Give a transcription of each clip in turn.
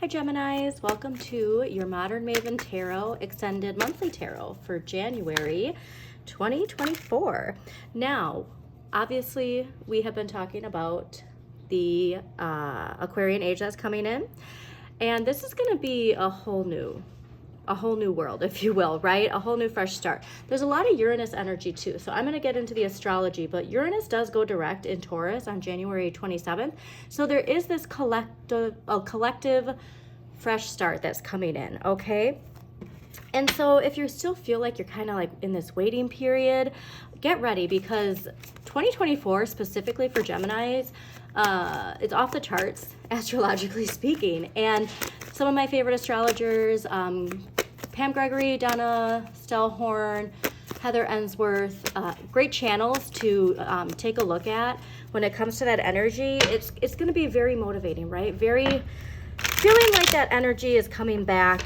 Hi Geminis, welcome to your Modern Maven Tarot Extended Monthly Tarot for January 2024. Now, obviously we have been talking about the Aquarian age that's coming in, and this is going to be a whole new world, if you will, right? A whole new fresh start. There's a lot of Uranus energy too. So I'm going to get into the astrology, but Uranus does go direct in Taurus on January 27th. So there is this collective fresh start that's coming in, okay? And so if you still feel like you're kind of like in this waiting period, get ready, because 2024 specifically for Geminis, it's off the charts, astrologically speaking. And some of my favorite astrologers, Pam Gregory, Donna Stellhorn, Heather Ensworth, great channels to take a look at when it comes to that energy. It's going to be very motivating, right? Very feeling like that energy is coming back,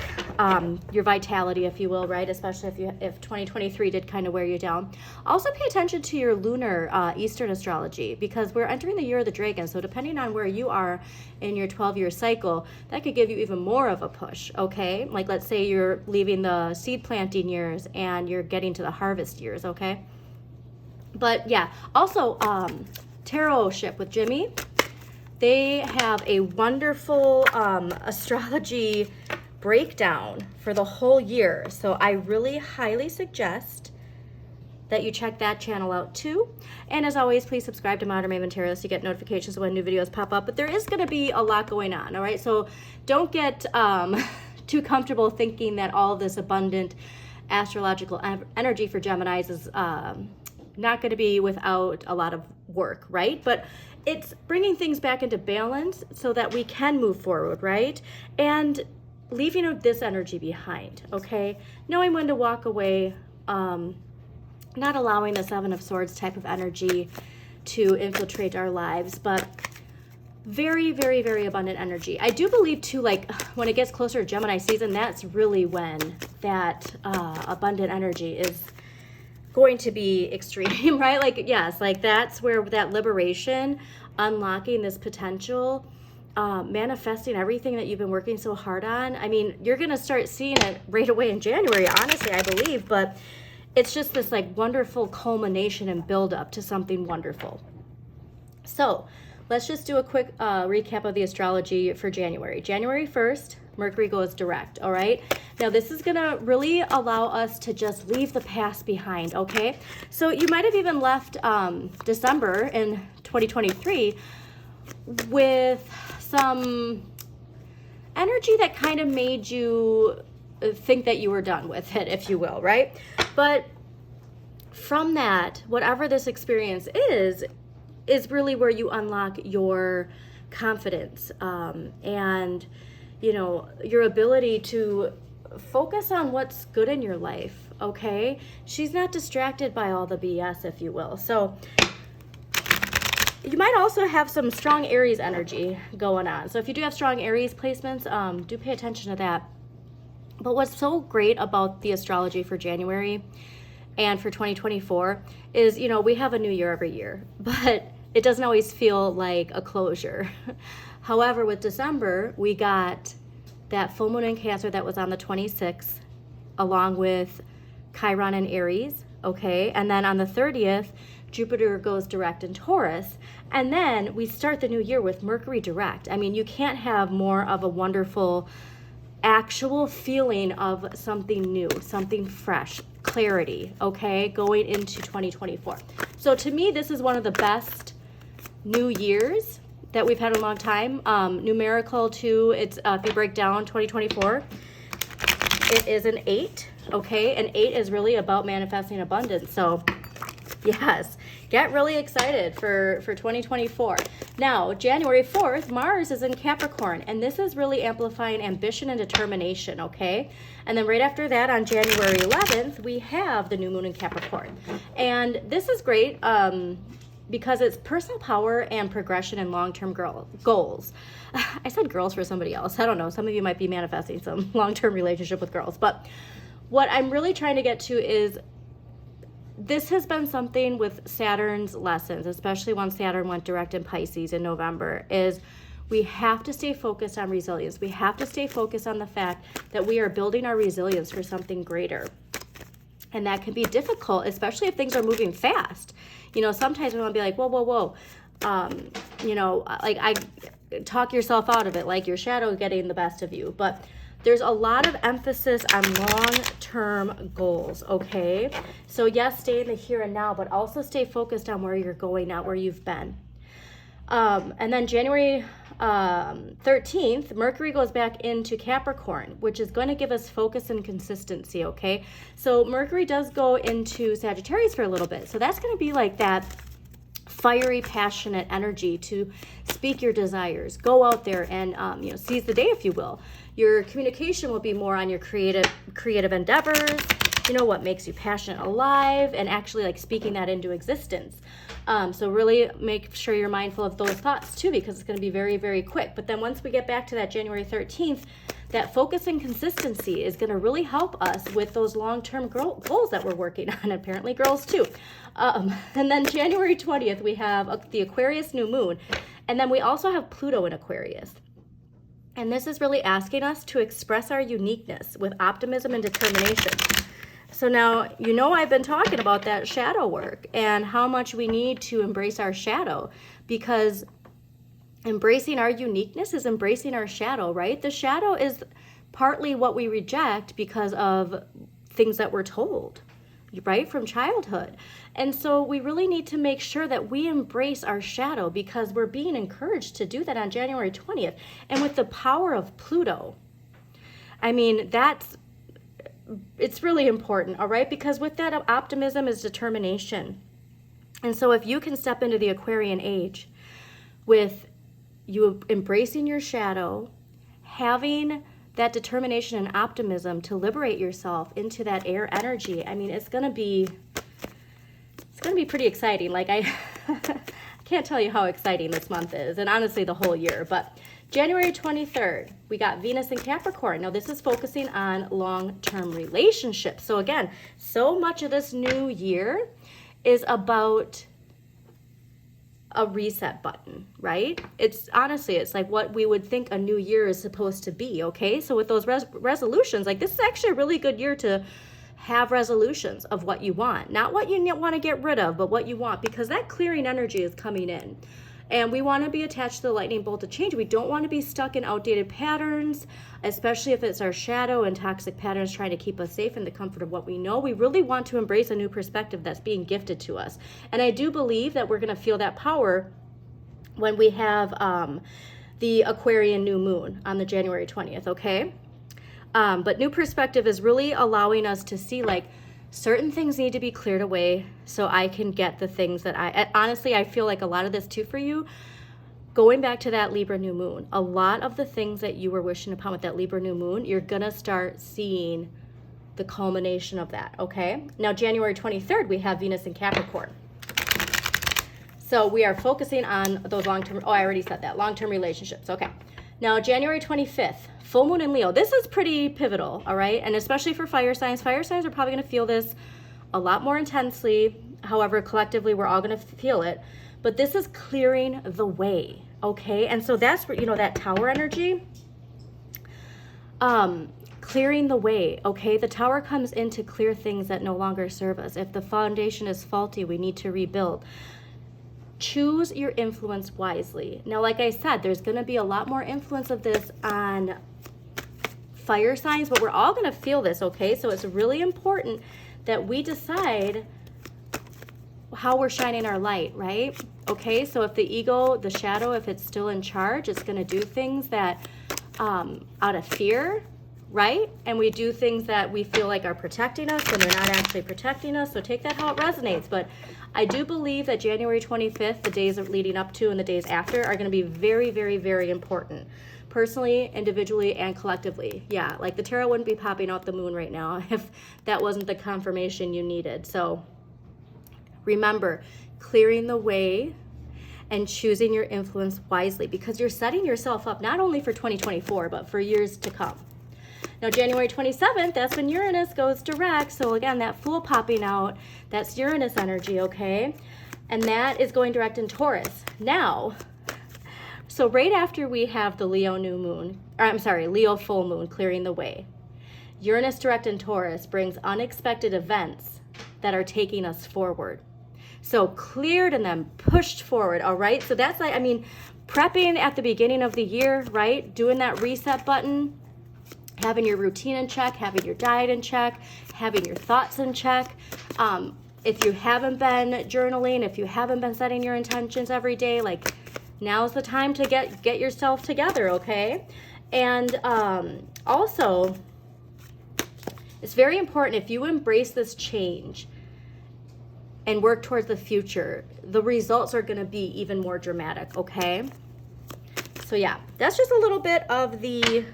your vitality, if you will, right? Especially if 2023 did kind of wear you down. Also pay attention to your lunar Eastern astrology, because we're entering the year of the dragon. So depending on where you are in your 12-year cycle, that could give you even more of a push, okay? Like let's say you're leaving the seed planting years and you're getting to the harvest years, okay? But yeah, also tarot ship with Jimmy. They have a wonderful astrology breakdown for the whole year. So I really highly suggest that you check that channel out too. And as always, please subscribe to Modern Maven Tarot so you get notifications when new videos pop up. But there is going to be a lot going on, all right? So don't get too comfortable thinking that all of this abundant astrological energy for Geminis is not going to be without a lot of work, right? But it's bringing things back into balance so that we can move forward, right? And leaving this energy behind, okay? Knowing when to walk away, not allowing the Seven of Swords type of energy to infiltrate our lives, but very, very, very abundant energy. I do believe too, like when it gets closer to Gemini season, that's really when that abundant energy is going to be extreme, right? Like, yes, like that's where that liberation, unlocking this potential, manifesting everything that you've been working so hard on. I mean, you're going to start seeing it right away in January, honestly, I believe, but it's just this like wonderful culmination and build up to something wonderful. So let's just do a quick recap of the astrology for January. January 1st, Mercury goes direct, all right? Now, this is going to really allow us to just leave the past behind, okay? So you might have even left December in 2023 with some energy that kind of made you think that you were done with it, if you will, right? But from that, whatever this experience is really where you unlock your confidence and, you know, your ability to focus on what's good in your life, okay? She's not distracted by all the BS, if you will. So you might also have some strong Aries energy going on. So if you do have strong Aries placements, do pay attention to that. But what's so great about the astrology for January and for 2024 is, you know, we have a new year every year, but it doesn't always feel like a closure. However, with December, we got that full moon in Cancer that was on the 26th, along with Chiron in Aries, okay? And then on the 30th, Jupiter goes direct in Taurus. And then we start the new year with Mercury direct. I mean, you can't have more of a wonderful actual feeling of something new, something fresh, clarity, okay, going into 2024. So to me, this is one of the best new years that we've had in a long time. Numerical too, it's if you break down 2024, it is an 8, okay? An 8 is really about manifesting abundance. So yes, get really excited for 2024. Now, January 4th, Mars is in Capricorn, and this is really amplifying ambition and determination, okay? And then right after that, on January 11th, we have the new moon in Capricorn. And this is great because it's personal power and progression and long-term goals. I said girls for somebody else. I don't know. Some of you might be manifesting some long-term relationship with girls. But what I'm really trying to get to is this has been something with Saturn's lessons, especially when Saturn went direct in Pisces in November, is We have to stay focused on resilience. We have to stay focused on the fact that we are building our resilience for something greater. And that can be difficult, especially if things are moving fast. You know, sometimes we want to be like, whoa, whoa, whoa. You know, like I talk yourself out of it, like your shadow getting the best of you. But there's a lot of emphasis on long-term goals, okay? So yes, stay in the here and now, but also stay focused on where you're going, not where you've been. And then January 13th, Mercury goes back into Capricorn, which is going to give us focus and consistency, okay? So Mercury does go into Sagittarius for a little bit. So that's going to be like that fiery, passionate energy to speak your desires. Go out there and, you know, seize the day, if you will. Your communication will be more on your creative endeavors, you know, what makes you passionate, alive, and actually like speaking that into existence. So really make sure you're mindful of those thoughts too, because it's going to be very, very quick. But then once we get back to that January 13th, that focus and consistency is going to really help us with those long-term goals that we're working on. Apparently girls too. And then January 20th, we have the Aquarius new moon. And then we also have Pluto in Aquarius. And this is really asking us to express our uniqueness with optimism and determination. So now, you know, I've been talking about that shadow work and how much we need to embrace our shadow, because embracing our uniqueness is embracing our shadow, right? The shadow is partly what we reject because of things that we're told, right, from childhood. And so we really need to make sure that we embrace our shadow, because we're being encouraged to do that on January 20th. And with the power of Pluto, I mean, it's really important, all right? Because with that, optimism is determination. And so if you can step into the Aquarian age with you embracing your shadow, having that determination and optimism to liberate yourself into that air energy, I mean, it's going to be pretty exciting. Like I can't tell you how exciting this month is, and honestly the whole year. But January 23rd, we got Venus in Capricorn. Now this is focusing on long-term relationships. So again, so much of this new year is about a reset button, right? It's honestly, it's like what we would think a new year is supposed to be, okay? So with those resolutions, like this is actually a really good year to have resolutions of what you want. Not what you want to get rid of, but what you want, because that clearing energy is coming in. And we want to be attached to the lightning bolt of change. We don't want to be stuck in outdated patterns, especially if it's our shadow and toxic patterns trying to keep us safe in the comfort of what we know. We really want to embrace a new perspective that's being gifted to us. And I do believe that we're going to feel that power when we have the Aquarian new moon on the January 20th, okay? But new perspective is really allowing us to see, like, certain things need to be cleared away so I can get the things that honestly, I feel like a lot of this too for you, going back to that Libra new moon, a lot of the things that you were wishing upon with that Libra new moon, you're going to start seeing the culmination of that, okay? Now, January 23rd, we have Venus in Capricorn. So we are focusing on those long-term, I already said that, long-term relationships, okay. Now, January 25th, full moon in Leo. This is pretty pivotal, all right? And especially for fire signs. Fire signs are probably going to feel this a lot more intensely. However, collectively, we're all going to feel it. But this is clearing the way, okay? And so that's, you know, that tower energy, clearing the way, okay? The tower comes in to clear things that no longer serve us. If the foundation is faulty, we need to rebuild. Choose your influence wisely. Now, like I said, there's going to be a lot more influence of this on fire signs, but we're all going to feel this, okay? So it's really important that we decide how we're shining our light, right? Okay, so if the ego, the shadow, if it's still in charge, it's going to do things that out of fear, right? And we do things that we feel like are protecting us when they're not actually protecting us. So take that how it resonates. But I do believe that January 25th, the days leading up to and the days after, are going to be very, very, very important. Personally, individually, and collectively. Yeah, like the tarot wouldn't be popping out the moon right now if that wasn't the confirmation you needed. So remember, clearing the way and choosing your influence wisely, because you're setting yourself up not only for 2024, but for years to come. Now, January 27th, that's when Uranus goes direct. So again, that Fool popping out, that's Uranus energy, okay? And that is going direct in Taurus. Now, So right after we have the Leo new moon, or I'm sorry, Leo full moon clearing the way, Uranus direct in Taurus brings unexpected events that are taking us forward. So cleared and then pushed forward, all right? So that's like, I mean, prepping at the beginning of the year, right? Doing that reset button, having your routine in check, having your diet in check, having your thoughts in check. If you haven't been journaling, if you haven't been setting your intentions every day, like now's the time to get yourself together, okay? And also, it's very important if you embrace this change and work towards the future, the results are going to be even more dramatic, okay? So yeah, that's just a little bit of the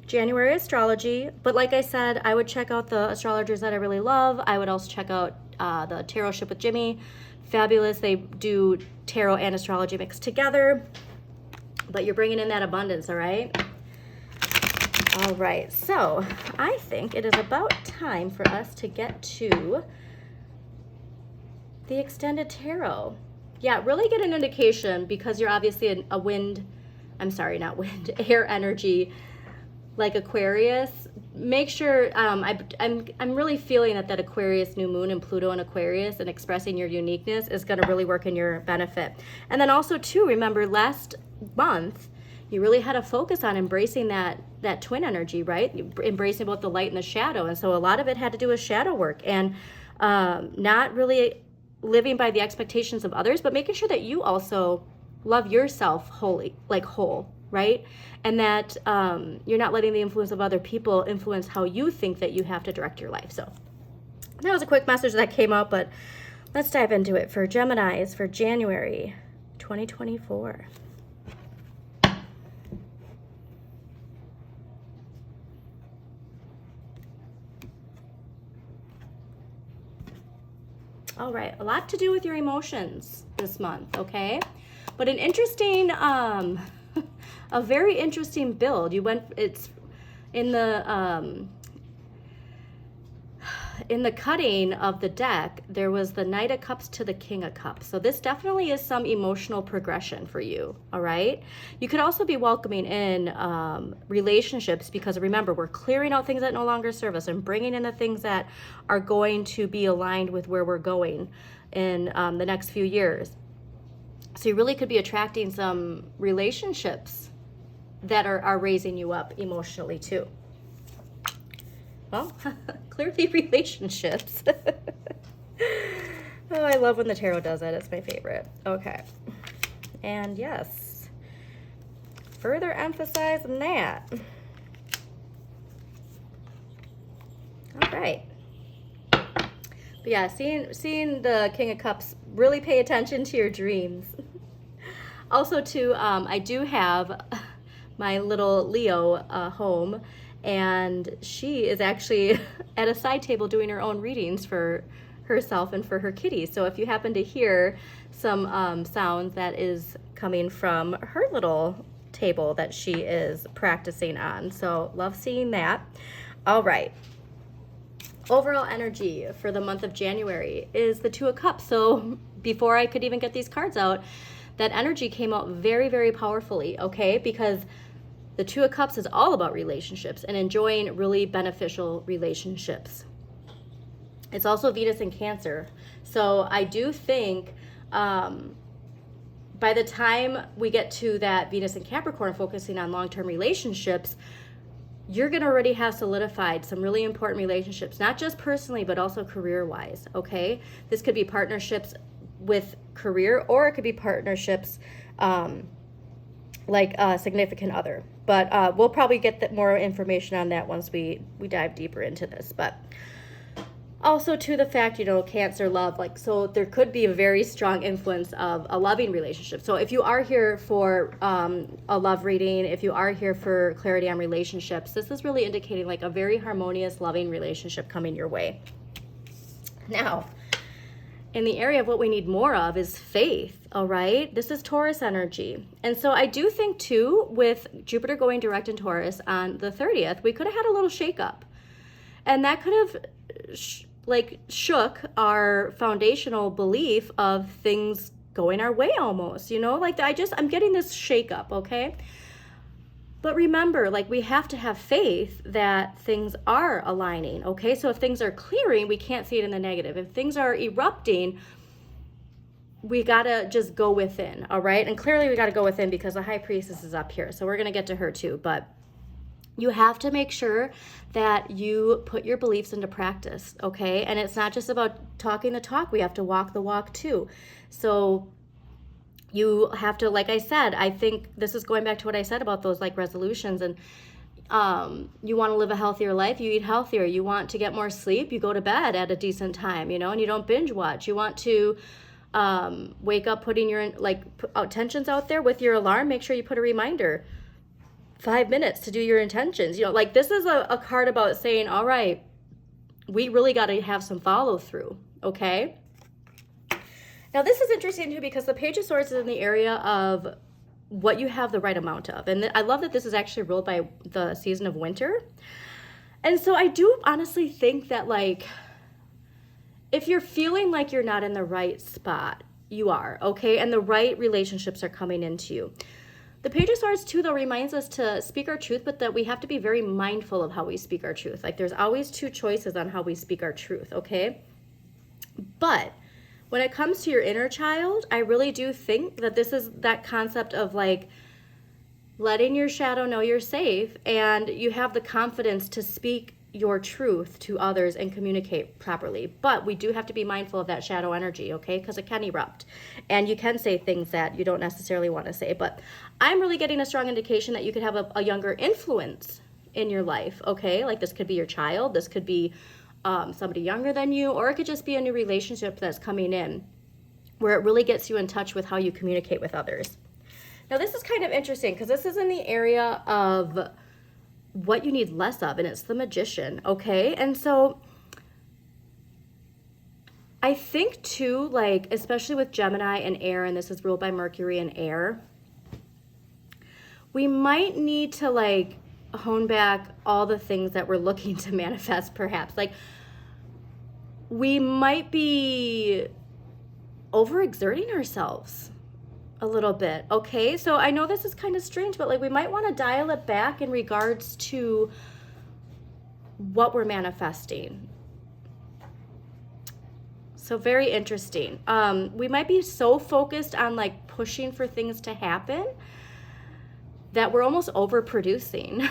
January astrology. But like I said, I would check out the astrologers that I really love. I would also check out the Tarot Ship with Jimmy. Fabulous. They do tarot and astrology mixed together. But you're bringing in that abundance, all right? All right, so I think it is about time for us to get to the extended tarot. Yeah, really get an indication because you're obviously a wind, I'm sorry, not wind, air energy like Aquarius. Make sure, I'm really feeling that Aquarius new moon and Pluto in Aquarius and expressing your uniqueness is going to really work in your benefit. And then also too, remember last month, you really had to focus on embracing that twin energy, right? Embracing both the light and the shadow. And so a lot of it had to do with shadow work and not really living by the expectations of others, but making sure that you also love yourself whole, right? And that you're not letting the influence of other people influence how you think that you have to direct your life. So that was a quick message that came up, but let's dive into it for Geminis for January 2024. All right, a lot to do with your emotions this month, okay? But an interesting, a very interesting build. It's in the cutting of the deck, there was the Knight of Cups to the King of Cups. So this definitely is some emotional progression for you, all right? You could also be welcoming in relationships because remember, we're clearing out things that no longer serve us and bringing in the things that are going to be aligned with where we're going in the next few years. So you really could be attracting some relationships that are raising you up emotionally too. Well, clearly relationships. Oh, I love when the tarot does it. It's my favorite. Okay. And yes, further emphasizing that. All right. But yeah, seeing the King of Cups, really pay attention to your dreams. Also too, I do have my little Leo home, and she is actually at a side table doing her own readings for herself and for her kitty. So if you happen to hear some sounds, that is coming from her little table that she is practicing on. So love seeing that. All right. Overall energy for the month of January is the Two of Cups. So before I could even get these cards out, that energy came out very, very powerfully, okay? Because the Two of Cups is all about relationships and enjoying really beneficial relationships. It's also Venus in Cancer. So I do think by the time we get to that Venus in Capricorn, focusing on long-term relationships, you're going to already have solidified some really important relationships, not just personally, but also career-wise, okay? This could be partnerships with career, or it could be partnerships like a significant other. But we'll probably get more information on that once we dive deeper into this. But also to the fact, Cancer love, so there could be a very strong influence of a loving relationship. So if you are here for a love reading, if you are here for clarity on relationships, this is really indicating a very harmonious, loving relationship coming your way. Now, in the area of what we need more of is faith, all right? This is Taurus energy. And so I do think, too, with Jupiter going direct in Taurus on the 30th, we could have had a little shakeup. And that could have, shook our foundational belief of things going our way almost, you know, like I'm getting this shake up, okay? But remember, like, we have to have faith that things are aligning, okay? So if things are clearing, we can't see it in the negative. If things are erupting, we gotta just go within, all right? And clearly we gotta go within because the high priestess is up here. So we're gonna get to her too, but you have to make sure that you put your beliefs into practice, okay? And it's not just about talking the talk, we have to walk the walk too. So you have to, like I said, I think this is going back to what I said about those like resolutions, and you want to live a healthier life, you eat healthier. You want to get more sleep, you go to bed at a decent time, you know, and you don't binge watch. You want to wake up putting your intentions out there with your alarm. Make sure you put a reminder 5 minutes to do your intentions. You know, like this is a card about saying, all right, we really got to have some follow through, okay? Now, this is interesting too because the Page of Swords is in the area of what you have the right amount of. And I love that this is actually ruled by the season of winter. And so I do honestly think that, like, if you're feeling like you're not in the right spot, you are, okay? And the right relationships are coming into you. The Page of Swords too, though, reminds us to speak our truth, but that we have to be very mindful of how we speak our truth. Like, there's always two choices on how we speak our truth, okay? But when it comes to your inner child, I really do think that this is that concept of like letting your shadow know you're safe, and you have the confidence to speak your truth to others and communicate properly. But we do have to be mindful of that shadow energy, okay? Because it can erupt and you can say things that you don't necessarily want to say. But I'm really getting a strong indication that you could have a younger influence in your life, okay? Like, this could be your child, this could be somebody younger than you, or it could just be a new relationship that's coming in where it really gets you in touch with how you communicate with others. Now, this is kind of interesting because this is in the area of what you need less of, and it's the Magician, okay? And so I think too, like, especially with Gemini and air, and this is ruled by Mercury and air, we might need to like hone back all the things that we're looking to manifest, perhaps. Like, we might be overexerting ourselves a little bit, okay? So I know this is kind of strange, but like, we might want to dial it back in regards to what we're manifesting. So very interesting. We might be so focused on like pushing for things to happen that we're almost overproducing.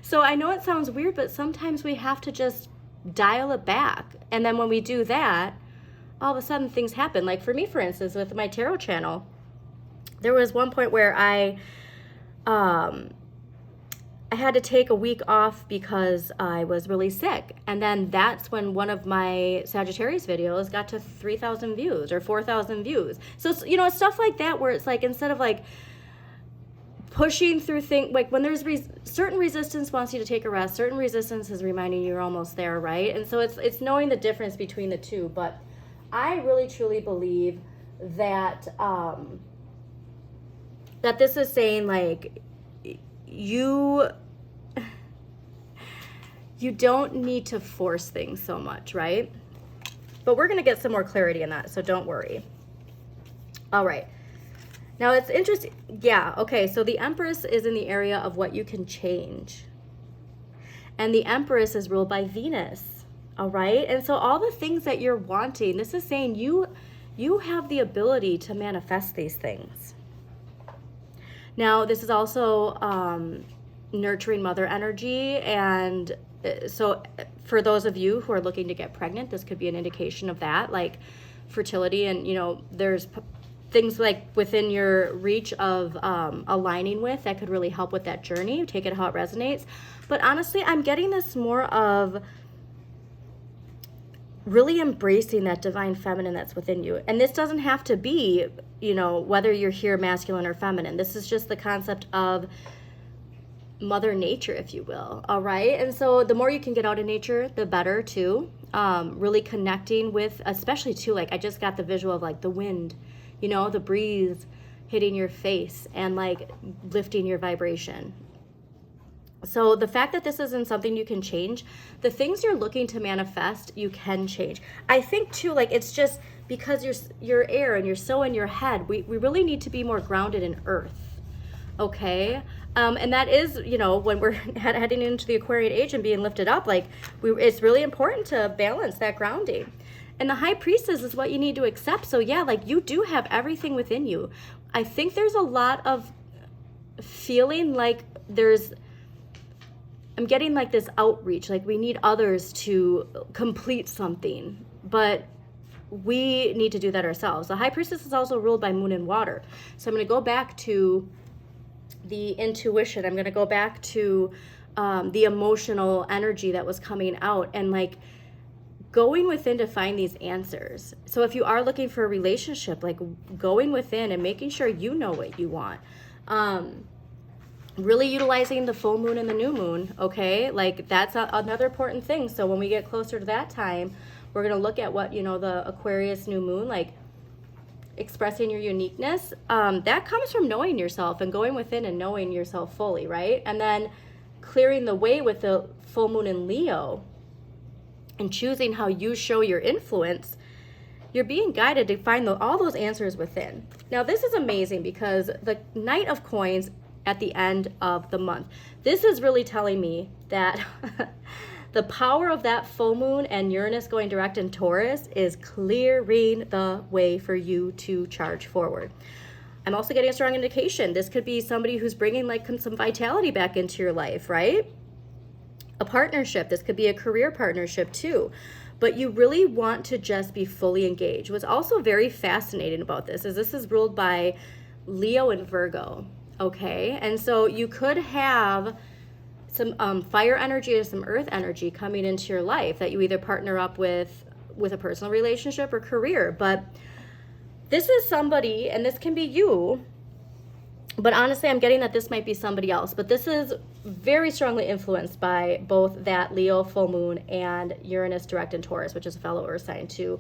So I know it sounds weird, but sometimes we have to just dial it back. And then when we do that, all of a sudden things happen. Like for me, for instance, with my tarot channel, there was one point where I had to take a week off because I was really sick. And then that's when one of my Sagittarius videos got to 3,000 views or 4,000 views. So, you know, stuff like that where it's like, instead of like pushing through things, like when there's certain resistance wants you to take a rest, certain resistance is reminding you you're almost there, right? And so it's knowing the difference between the two. But I really truly believe that that this is saying like you don't need to force things so much, right? But we're gonna get some more clarity in that, so don't worry. All right. Now it's interesting. Yeah, okay, so the Empress is in the area of what you can change. And the Empress is ruled by Venus, all right? And so all the things that you're wanting, this is saying you have the ability to manifest these things. Now, this is also nurturing mother energy. And so for those of you who are looking to get pregnant, this could be an indication of that, like fertility. And, you know, there's things like within your reach of aligning with that could really help with that journey. Take it how it resonates. But honestly, I'm getting this more of really embracing that divine feminine that's within you. And this doesn't have to be, you know, whether you're here masculine or feminine. This is just the concept of mother nature, if you will. All right. And so the more you can get out in nature, the better too. Really connecting with, especially too, like I just got the visual of like the wind, you know, the breeze hitting your face and like lifting your vibration. So the fact that this isn't something you can change, the things you're looking to manifest, you can change. I think too, like, it's just because you're air and you're so in your head, we really need to be more grounded in earth. Okay? And that is, you know, when we're heading into the Aquarian age and being lifted up, like, it's really important to balance that grounding. And the High Priestess is what you need to accept. So yeah, like, you do have everything within you. I think there's a lot of feeling like I'm getting like this outreach, like we need others to complete something, but we need to do that ourselves. The High Priestess is also ruled by moon and water. So I'm going to go back to the intuition. I'm going to go back to the emotional energy that was coming out, and like going within to find these answers. So if you are looking for a relationship, like going within and making sure you know what you want. Really utilizing the full moon and the new moon, okay? Like, that's another important thing. So when we get closer to that time, we're going to look at what, you know, the Aquarius new moon, like expressing your uniqueness. That comes from knowing yourself and going within and knowing yourself fully, right? And then clearing the way with the full moon in Leo and choosing how you show your influence. You're being guided to find all those answers within. Now, this is amazing because the Knight of Coins at the end of the month, this is really telling me that the power of that full moon and Uranus going direct in Taurus is clearing the way for you to charge forward. I'm also getting a strong indication this could be somebody who's bringing like some vitality back into your life, right? A partnership. This could be a career partnership too. But you really want to just be fully engaged. What's also very fascinating about this is ruled by Leo and Virgo. Okay, and so you could have some fire energy or some earth energy coming into your life that you either partner up with a personal relationship or career. But this is somebody, and this can be you, but honestly, I'm getting that this might be somebody else. But this is very strongly influenced by both that Leo full moon and Uranus direct in Taurus, which is a fellow earth sign to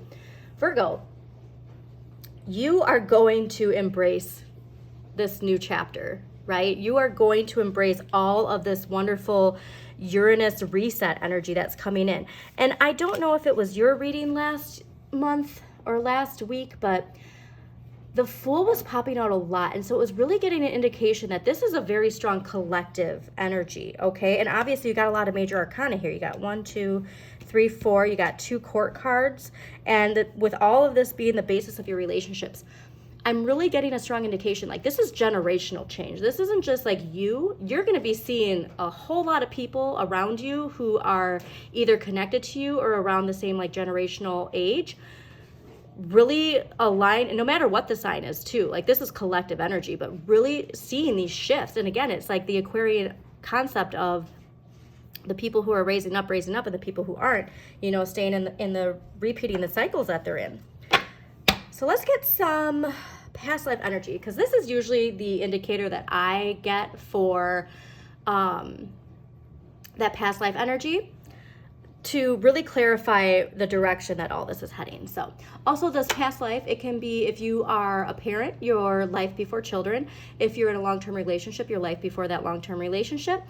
Virgo. You are going to embrace this new chapter, right? You are going to embrace all of this wonderful Uranus reset energy that's coming in. And I don't know if it was your reading last month or last week, but the Fool was popping out a lot. And so it was really getting an indication that this is a very strong collective energy, okay? And obviously you got a lot of major arcana here. You got 1, 2, 3, 4, you got 2 court cards. And with all of this being the basis of your relationships, I'm really getting a strong indication, like, this is generational change. This isn't just like you're going to be seeing a whole lot of people around you who are either connected to you or around the same like generational age, really align, no matter what the sign is too. Like, this is collective energy, but really seeing these shifts. And again, it's like the Aquarian concept of the people who are raising up and the people who aren't, you know, staying in the repeating the cycles that they're in. So let's get some past life energy, because this is usually the indicator that I get for that past life energy to really clarify the direction that all this is heading. So also this past life, it can be if you are a parent, your life before children. If you're in a long-term relationship, your life before that long-term relationship.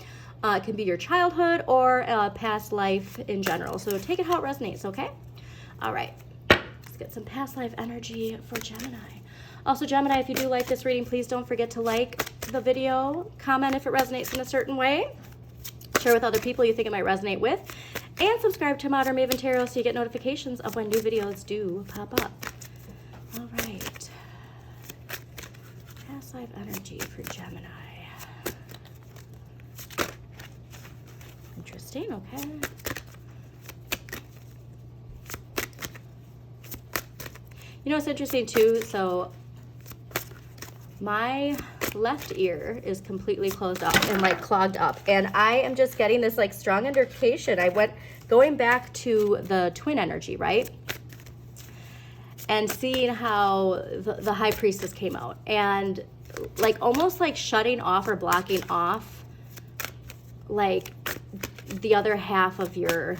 It can be your childhood or a past life in general. So take it how it resonates, okay? All right. Get some past life energy for Gemini. Also, Gemini, if you do like this reading, please don't forget to like the video, comment if it resonates in a certain way, share with other people you think it might resonate with, and subscribe to Modern Maven Tarot so you get notifications of when new videos do pop up. All right. Past life energy for Gemini. Interesting, okay. You know, it's interesting too, so my left ear is completely closed up and like clogged up, and I am just getting this like strong indication. Going back to the twin energy, right? And seeing how the High Priestess came out and like almost like shutting off or blocking off like the other half of your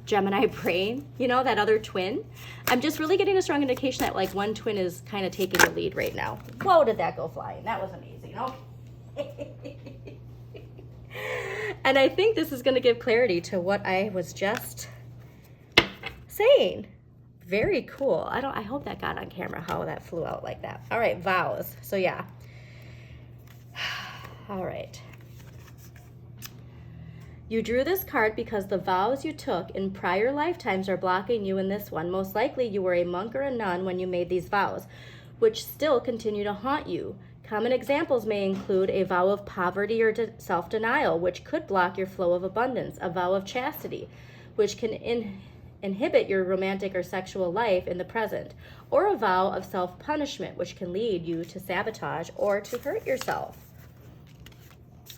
Gemini brain, you know, that other twin. I'm just really getting a strong indication that like one twin is kind of taking the lead right now. Whoa, did that go flying? That was amazing. Okay. And I think this is going to give clarity to what I was just saying. Very cool. I hope that got on camera how that flew out like that. All right, vows. So yeah. All right. You drew this card because the vows you took in prior lifetimes are blocking you in this one. Most likely you were a monk or a nun when you made these vows, which still continue to haunt you. Common examples may include a vow of poverty or self-denial, which could block your flow of abundance, a vow of chastity, which can inhibit your romantic or sexual life in the present, or a vow of self-punishment, which can lead you to sabotage or to hurt yourself.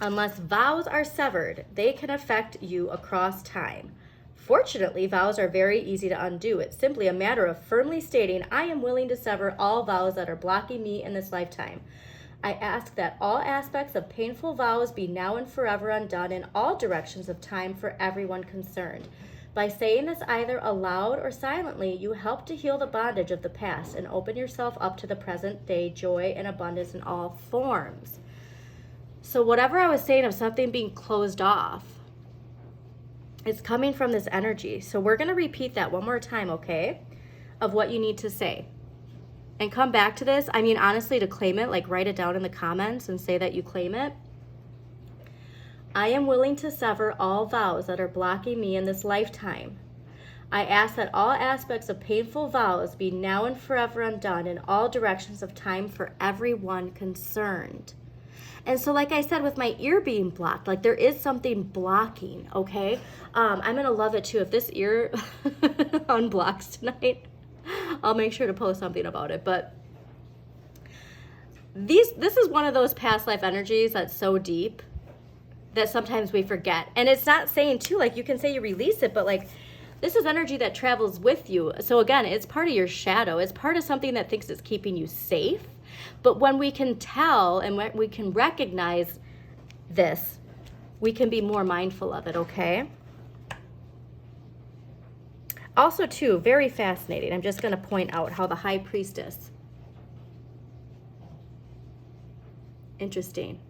Unless vows are severed, they can affect you across time. Fortunately, vows are very easy to undo. It's simply a matter of firmly stating, I am willing to sever all vows that are blocking me in this lifetime. I ask that all aspects of painful vows be now and forever undone in all directions of time for everyone concerned. By saying this either aloud or silently, you help to heal the bondage of the past and open yourself up to the present day joy and abundance in all forms. So whatever I was saying of something being closed off, it's coming from this energy. So we're going to repeat that one more time, okay, of what you need to say. And come back to this. I mean, honestly, to claim it, like write it down in the comments and say that you claim it. I am willing to sever all vows that are blocking me in this lifetime. I ask that all aspects of painful vows be now and forever undone in all directions of time for everyone concerned. And so like I said, with my ear being blocked, like there is something blocking, okay? I'm going to love it too. If this ear unblocks tonight, I'll make sure to post something about it. But this is one of those past life energies that's so deep that sometimes we forget. And it's not saying too, like you can say you release it, but like this is energy that travels with you. So again, it's part of your shadow. It's part of something that thinks it's keeping you safe. But when we can tell and when we can recognize this, we can be more mindful of it, okay? Also, too, very fascinating. I'm just going to point out how the High Priestess. Interesting.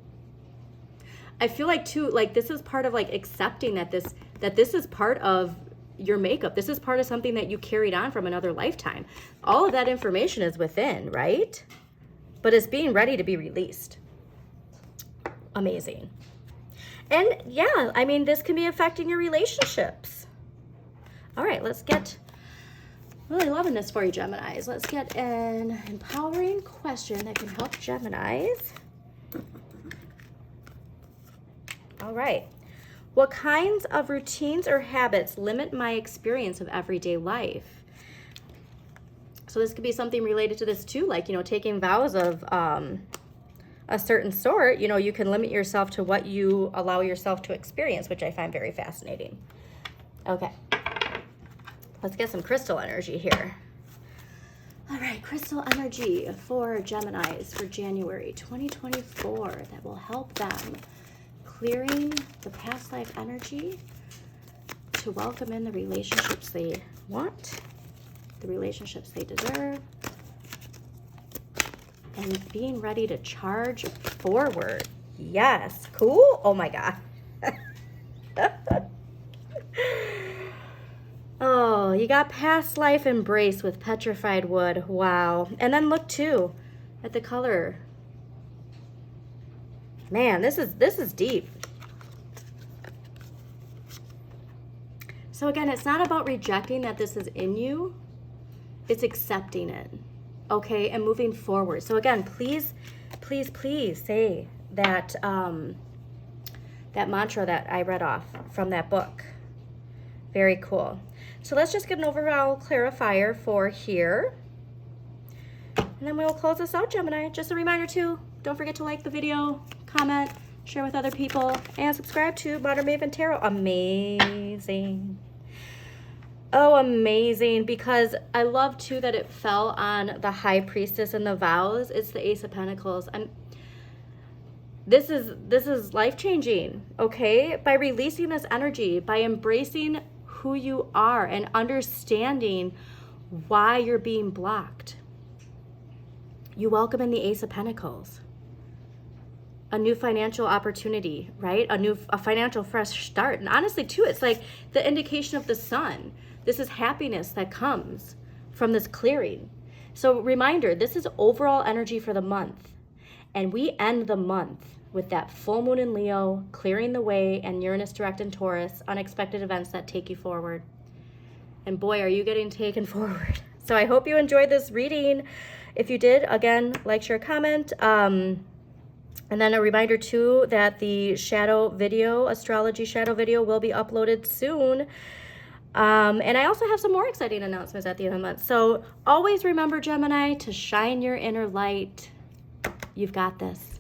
I feel like, too, like this is part of like accepting that this is part of your makeup. This is part of something that you carried on from another lifetime. All of that information is within, right? But it's being ready to be released. Amazing. And yeah, I mean, this can be affecting your relationships. All right, let's get, really loving this for you, Geminis. Let's get an empowering question that can help Geminis. All right. What kinds of routines or habits limit my experience of everyday life? So this could be something related to this too, like, you know, taking vows of a certain sort. You know, you can limit yourself to what you allow yourself to experience, which I find very fascinating. Okay, let's get some crystal energy here. All right, crystal energy for Geminis for January 2024 that will help them clearing the past life energy to welcome in the relationships they want, the relationships they deserve, and being ready to charge forward. Yes, cool. Oh my God. Oh, you got past life embrace with petrified wood. Wow. And then look too at the color. Man, this is deep. So again, it's not about rejecting that this is in you. It's accepting it, okay, and moving forward. So again, please, please, please say that that mantra that I read off from that book. Very cool. So let's just get an overall clarifier for here. And then we'll close this out, Gemini. Just a reminder too, don't forget to like the video, comment, share with other people, and subscribe to Modern Maven Tarot. Amazing. Oh, amazing, because I love too that it fell on the High Priestess and the vows. It's the Ace of Pentacles. This is life-changing, okay? By releasing this energy, by embracing who you are and understanding why you're being blocked. You welcome in the Ace of Pentacles. a new financial opportunity, right? A financial fresh start. And honestly, too, it's like the indication of the sun. This is happiness that comes from this clearing. So reminder, this is overall energy for the month. And we end the month with that full moon in Leo, clearing the way, and Uranus direct in Taurus, unexpected events that take you forward. And boy, are you getting taken forward. So I hope you enjoyed this reading. If you did, again, like, share, comment. And then a reminder too that the shadow video, astrology shadow video, will be uploaded soon. And I also have some more exciting announcements at the end of the month. So always remember, Gemini, to shine your inner light. You've got this.